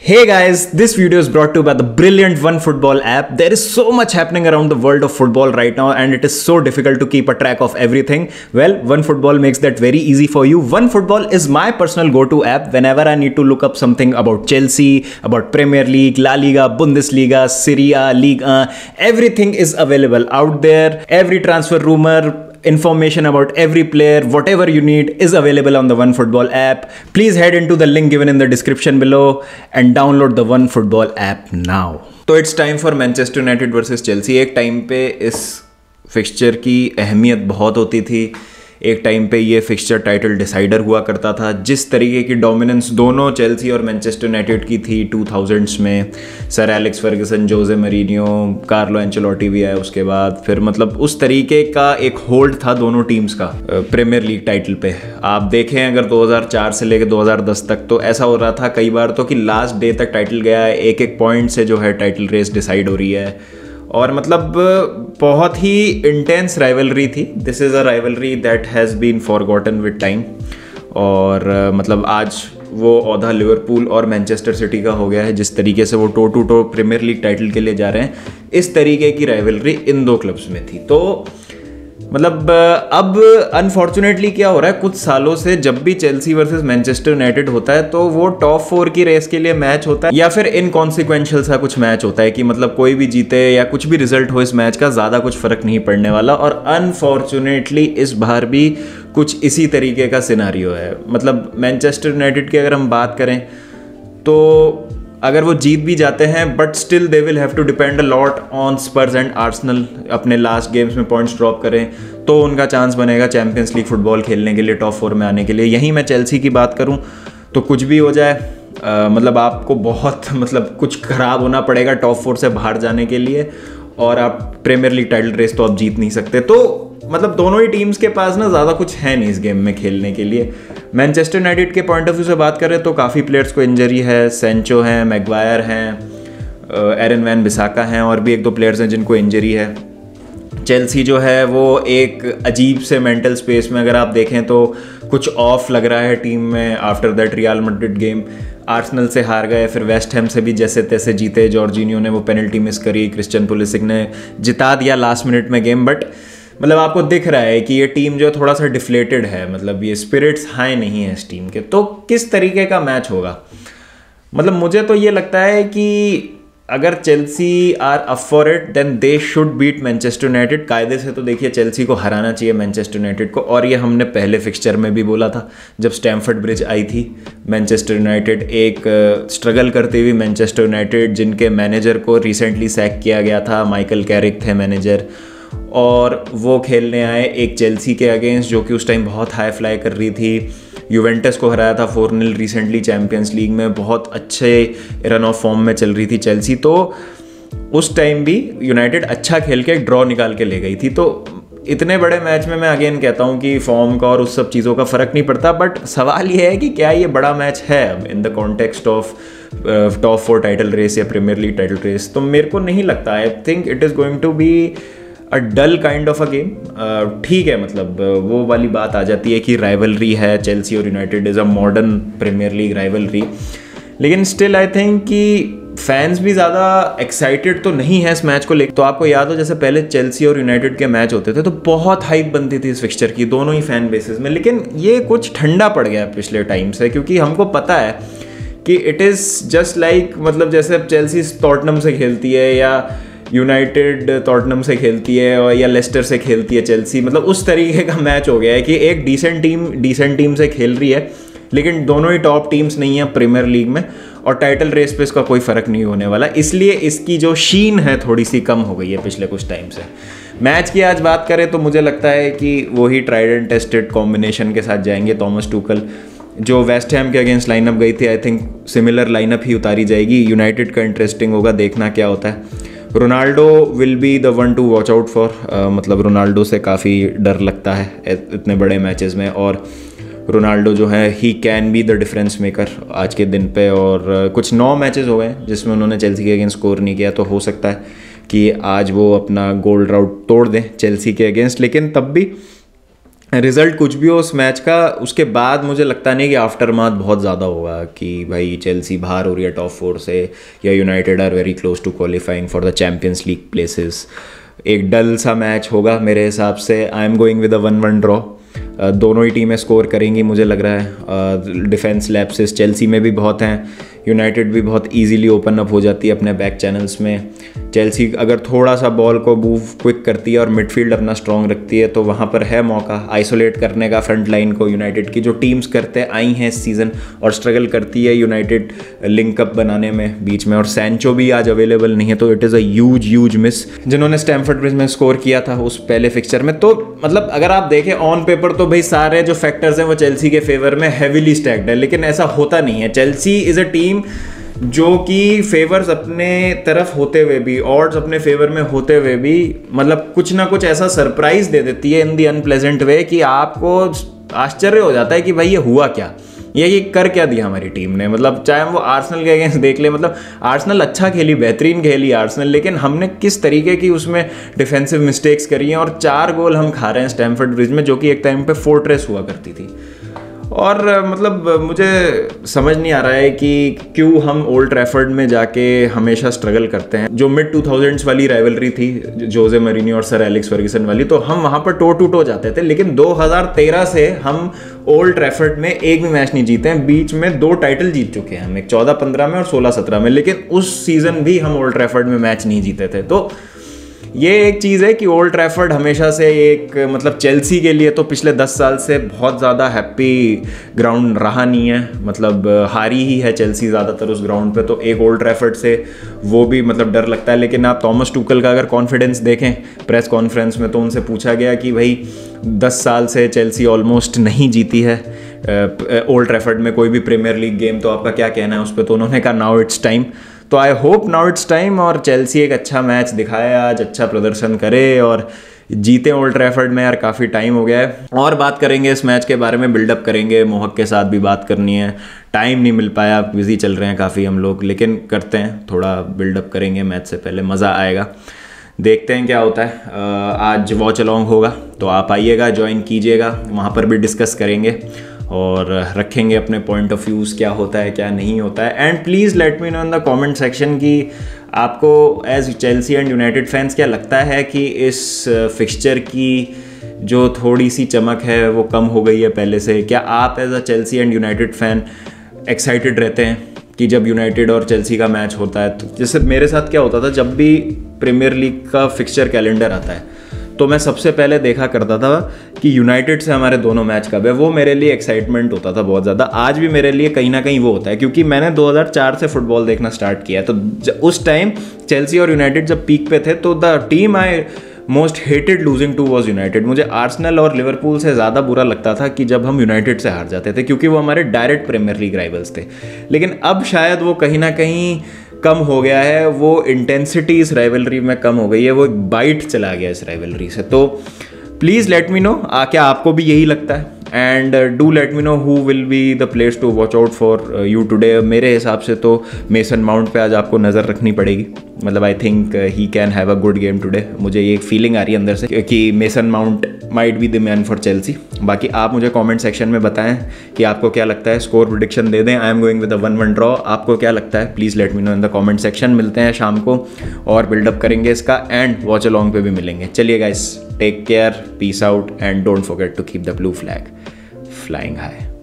Hey guys, this video is brought to you by the brilliant OneFootball app. There is so much happening around the world of football right now and it is so difficult to keep a track of everything. Well, OneFootball makes that very easy for you. OneFootball is my personal go-to app whenever I need to look up something about Chelsea, about Premier League, La Liga, Bundesliga, Serie A, Ligue 1. Everything is available out there. Every transfer rumor, information about every player, whatever you need is available on the OneFootball app. Please head into the link given in the description below and download the OneFootball app now. तो it's time for Manchester United versus Chelsea. एक time पे इस fixture की अहमियत बहुत होती थी। एक टाइम पे ये फिक्सचर टाइटल डिसाइडर हुआ करता था। जिस तरीके की डोमिनेंस दोनों चेल्सी और मैनचेस्टर यूनाइटेड की थी 2000s में, sir Alex Ferguson, Jose Mourinho, Carlo Ancelotti भी आया उसके बाद, फिर मतलब उस तरीके का एक होल्ड था दोनों टीम्स का प्रीमियर लीग टाइटल पे। आप देखें अगर 2004 से लेकर 2010 तक तो ऐसा हो रहा था कई बार तो कि लास्ट डे तक टाइटल गया है, एक एक पॉइंट से जो है टाइटल रेस डिसाइड हो रही है। और मतलब बहुत ही इंटेंस राइवलरी थी। This is a rivalry that has been forgotten with time. और मतलब आज वो औहदा लिवरपूल और मैनचेस्टर सिटी का हो गया है। जिस तरीके से वो toe to toe premier league title के लिए जा रहे हैं, इस तरीके की राइवलरी इन दो क्लब्स में थी। तो मतलब अब अनफॉर्चुनेटली क्या हो रहा है, कुछ सालों से जब भी चेल्सी वर्सेस मैनचेस्टर यूनाइटेड होता है तो वो टॉप 4 की रेस के लिए मैच होता है या फिर इनकॉन्सिक्वेंशियल सा कुछ मैच होता है कि मतलब कोई भी जीते या कुछ भी रिजल्ट हो इस मैच का ज़्यादा कुछ फर्क नहीं पड़ने वाला। और अनफॉर्चुनेटली इस बार भी कुछ इसी तरीके का सिनारियो है। मतलब मैनचेस्टर यूनाइटेड की अगर हम बात करें तो अगर वो जीत भी जाते हैं but still they will have to depend a lot on Spurs and Arsenal. अपने लास्ट गेम्स में पॉइंट्स ड्रॉप करें तो उनका चांस बनेगा चैंपियंस लीग फुटबॉल खेलने के लिए, टॉप 4 में आने के लिए। यहीं मैं चेल्सी की बात करूं तो कुछ भी हो जाए, मतलब आपको बहुत मतलब कुछ खराब होना पड़ेगा टॉप 4 से बाहर जाने के लिए और आप प्रीमियर लीग टाइटल रेस तो आप जीत नहीं सकते। तो मतलब दोनों ही टीम्स के पास ना ज़्यादा कुछ है नहीं इस गेम में खेलने के लिए। मैनचेस्टर यूनाइटेड के पॉइंट ऑफ व्यू से बात करें तो काफ़ी प्लेयर्स को इंजरी है। सेंचो हैं, मैगवायर हैं, एरन वैन बिसाका हैं और भी एक दो प्लेयर्स हैं जिनको इंजरी है। चेल्सी जो है वो एक अजीब से मेंटल स्पेस में, अगर आप देखें तो कुछ ऑफ लग रहा है टीम में। After that real Madrid game Arsenal से हार गए, फिर वेस्ट हैम से भी जैसे तैसे जीते। जॉर्जिनियो ने वो पेनल्टी मिस करी, क्रिश्चियन पुलिसिक ने जिता दिया लास्ट मिनट में गेम। बट मतलब आपको दिख रहा है कि ये टीम जो थोड़ा सा डिफ्लेटेड है, मतलब ये स्पिरिट्स हाई नहीं है इस टीम के। तो किस तरीके का मैच होगा, मतलब मुझे तो ये लगता है कि अगर Chelsea are up for it then they should beat Manchester United. कायदे से तो देखिए चेल्सी को हराना चाहिए मैनचेस्टर यूनाइटेड को, और ये हमने पहले फिक्सचर में भी बोला था जब स्टैमफोर्ड ब्रिज आई थी। मैनचेस्टर यूनाइटेड एक स्ट्रगल करती हुई मैनचेस्टर यूनाइटेड, जिनके मैनेजर को रिसेंटली सैक किया गया था, माइकल कैरिक थे मैनेजर, और वो खेलने आए एक चेल्सी के अगेंस्ट जो कि उस टाइम बहुत हाई फ्लाई कर रही थी। यूवेंटस को हराया था 4-0 रिसेंटली चैम्पियंस लीग में। बहुत अच्छे रन ऑफ फॉर्म में चल रही थी चेल्सी। तो उस टाइम भी यूनाइटेड अच्छा खेल के एक ड्रॉ निकाल के ले गई थी। तो इतने बड़े मैच में मैं अगेन कहता हूँ कि फॉर्म का और उस सब चीज़ों का फ़र्क नहीं पड़ता। बट सवाल ये है कि क्या ये बड़ा मैच है अब in the context of top 4 title race या प्रीमियर लीग टाइटल रेस। तो मेरे को नहीं लगता। I think it is going to be a dull kind of a game. ठीक है, मतलब वो वाली बात आ जाती है कि राइवलरी है चेल्सी और United, is a modern premier league rivalry. लेकिन स्टिल आई थिंक कि फैंस भी ज़्यादा एक्साइटेड तो नहीं है इस मैच को लेकर। तो आपको याद हो जैसे पहले चेल्सी और यूनाइटेड के मैच होते थे तो बहुत हाइप बनती थी इस फिक्सचर की दोनों ही फैन बेसिस में। लेकिन ये कुछ ठंडा पड़ गया पिछले टाइम से, क्योंकि हमको पता है कि इट इज़ जस्ट लाइक, मतलब जैसे अब चेल्सी टॉटनम से खेलती है या यूनाइटेड टॉटनम से खेलती है और या लेस्टर से खेलती है चेल्सी, मतलब उस तरीके का मैच हो गया है कि एक डिसेंट टीम से खेल रही है लेकिन दोनों ही टॉप टीम्स नहीं है प्रीमियर लीग में, और टाइटल रेस पे इसका कोई फ़र्क नहीं होने वाला। इसलिए इसकी जो शीन है थोड़ी सी कम हो गई है पिछले कुछ टाइम से। मैच की आज बात करें तो मुझे लगता है कि वही ट्राइड एंड टेस्टेड कॉम्बिनेशन के साथ जाएंगे। थॉमस टूकल जो वेस्ट हैम के अगेंस्ट लाइनअप गई थी, आई थिंक सिमिलर लाइनअप ही उतारी जाएगी। यूनाइटेड का इंटरेस्टिंग होगा, देखना क्या होता है। Ronaldo will be the one two watch out for. मतलब रोनाल्डो से काफ़ी डर लगता है इतने बड़े मैचेस में, और रोनाल्डो जो है he can be the difference maker आज के दिन पे। और कुछ 9 मैचेस हो गए जिसमें उन्होंने चेल्सी के अगेंस्ट स्कोर नहीं किया, तो हो सकता है कि आज वो अपना गोल्ड राउट तोड़ दें चेल्सी के अगेंस्ट। लेकिन तब भी रिजल्ट कुछ भी हो उस मैच का, उसके बाद मुझे लगता नहीं कि आफ्टरमाथ बहुत ज़्यादा होगा कि भाई चेल्सी बाहर हो रही है टॉप 4 से, या United are very close to qualifying for the Champions League places. एक डल सा मैच होगा मेरे हिसाब से। I am going with a 1-1 draw. दोनों ही टीमें स्कोर करेंगी मुझे लग रहा है। डिफेंस लैप्सेस चेल्सी में भी बहुत हैं, यूनाइटेड भी बहुत इजीली ओपन अप हो जाती है अपने बैक चैनल्स में। चेल्सी अगर थोड़ा सा बॉल को मूव क्विक करती है और मिडफील्ड अपना स्ट्रॉन्ग रखती है तो वहाँ पर है मौका आइसोलेट करने का फ्रंट लाइन को यूनाइटेड की, जो टीम्स करते आई हैं इस सीज़न और स्ट्रगल करती है यूनाइटेड लिंकअप बनाने में बीच में। और सैंचो भी आज अवेलेबल नहीं है तो it is a huge miss जिन्होंने स्टैमफोर्ड ब्रिज में स्कोर किया था उस पहले फिक्चर में। तो मतलब अगर आप देखें ऑन पेपर तो भाई सारे जो फैक्टर्स हैं वो चेल्सी के फेवर में हैवीली स्टैक्ड है, लेकिन ऐसा होता नहीं है। चेल्सी इज़ अ टीम जो कि फेवर्स अपने तरफ होते हुए भी, ऑड्स अपने फेवर में होते हुए भी, मतलब कुछ ना कुछ ऐसा सरप्राइज दे देती है इन दी अनप्लेजेंट वे कि आपको आश्चर्य हो जाता है कि भाई ये हुआ क्या, ये कर क्या दिया हमारी टीम ने। मतलब चाहे हम वो आर्सेनल के अगेंस्ट देख ले, मतलब आर्सेनल अच्छा खेली, बेहतरीन खेली आर्सेनल, लेकिन हमने किस तरीके की उसमें डिफेंसिव मिस्टेक्स करी हैं और 4 गोल हम खा रहे हैं स्टैमफोर्ड ब्रिज में, जो कि एक टाइम पे फोर्ट्रेस हुआ करती थी। और मतलब मुझे समझ नहीं आ रहा है कि क्यों हम ओल्ड ट्रैफर्ड में जाके हमेशा स्ट्रगल करते हैं। जो मिड 2000s वाली राइवलरी थी जोजे मरीनियो और सर एलेक्स फर्ग्यूसन वाली, तो हम वहाँ पर टो टू टो जाते थे, लेकिन 2013 से हम ओल्ड ट्रैफर्ड में एक भी मैच नहीं जीते हैं। बीच में 2 टाइटल जीत चुके हैं हम, एक 14-15 में और 16-17 में, लेकिन उस सीज़न भी हम ओल्ड ट्रैफर्ड में मैच नहीं जीते थे। तो ये एक चीज़ है कि ओल्ड ट्रैफर्ड हमेशा से एक मतलब चेल्सी के लिए तो पिछले 10 साल से बहुत ज़्यादा हैप्पी ग्राउंड रहा नहीं है, मतलब हारी ही है चेल्सी ज़्यादातर उस ग्राउंड पे। तो एक ओल्ड ट्रैफर्ड से वो भी मतलब डर लगता है। लेकिन आप थॉमस टूकल का अगर कॉन्फिडेंस देखें प्रेस कॉन्फ्रेंस में, तो उनसे पूछा गया कि भाई 10 साल से चेल्सी ऑलमोस्ट नहीं जीती है ओल्ड ट्रैफर्ड में कोई भी प्रीमियर लीग गेम, तो आपका क्या कहना है उस पर। तो उन्होंने कहा नाउ इट्स टाइम। तो I hope now it's time और चेल्सी एक अच्छा मैच दिखाए आज, अच्छा प्रदर्शन करे और जीते ओल्ड ट्रैफर्ड में। यार काफ़ी टाइम हो गया है, और बात करेंगे इस मैच के बारे में, बिल्डअप करेंगे, मोहक के साथ भी बात करनी है। टाइम नहीं मिल पाया, बिजी चल रहे हैं काफ़ी हम लोग, लेकिन करते हैं, थोड़ा बिल्डअप करेंगे मैच से पहले, मज़ा आएगा। देखते हैं क्या होता है। आज वॉच अलॉन्ग होगा तो आप आइएगा, ज्वाइन कीजिएगा, वहाँ पर भी डिस्कस करेंगे और रखेंगे अपने पॉइंट ऑफ व्यूज़, क्या होता है क्या नहीं होता है। And please let me know in the comment section कि आपको as Chelsea and United fans क्या लगता है कि इस फिक्सचर की जो थोड़ी सी चमक है वो कम हो गई है पहले से। क्या आप as a Chelsea and United fan excited रहते हैं कि जब यूनाइटेड और चेल्सी का मैच होता है? तो जैसे मेरे साथ क्या होता था, जब भी प्रीमियर लीग का फिक्सचर कैलेंडर आता है तो मैं सबसे पहले देखा करता था कि यूनाइटेड से हमारे दोनों मैच कब है। वो मेरे लिए एक्साइटमेंट होता था बहुत ज़्यादा। आज भी मेरे लिए कहीं ना कहीं वो होता है, क्योंकि मैंने 2004 से फुटबॉल देखना स्टार्ट किया है। तो उस टाइम चेल्सी और यूनाइटेड जब पीक पे थे तो the team I most hated losing to was United. मुझे आर्सेनल और लिवरपूल से ज़्यादा बुरा लगता था कि जब हम यूनाइटेड से हार जाते थे, क्योंकि वो हमारे डायरेक्ट प्रीमियर लीग राइवल्स थे। लेकिन अब शायद वो कहीं ना कहीं कम हो गया है, वो इंटेंसिटी इस राइवलरी में कम हो गई है, वो एक बाइट चला गया इस राइवलरी से। तो प्लीज़ लेट मी नो क्या आपको भी यही लगता है, and do let me know who will be the players to watch out for you today. मेरे हिसाब से तो मेसन माउंट पे आज आपको नज़र रखनी पड़ेगी। मतलब I think he can have a good game today. मुझे ये एक फीलिंग आ रही है अंदर से कि mason mount might be the man for Chelsea. बाकी आप मुझे कमेंट सेक्शन में बताएं कि आपको क्या लगता है, स्कोर प्रेडिक्शन दे दें। आई am going with a 1-1 draw. आपको क्या लगता है please let me know in the comment section. मिलते हैं शाम को और बिल्डअप करेंगे इसका, एंड वॉच अलॉन्ग पे भी मिलेंगे। चलिए guys, take care, peace out, and don't forget to keep the blue flag flying high.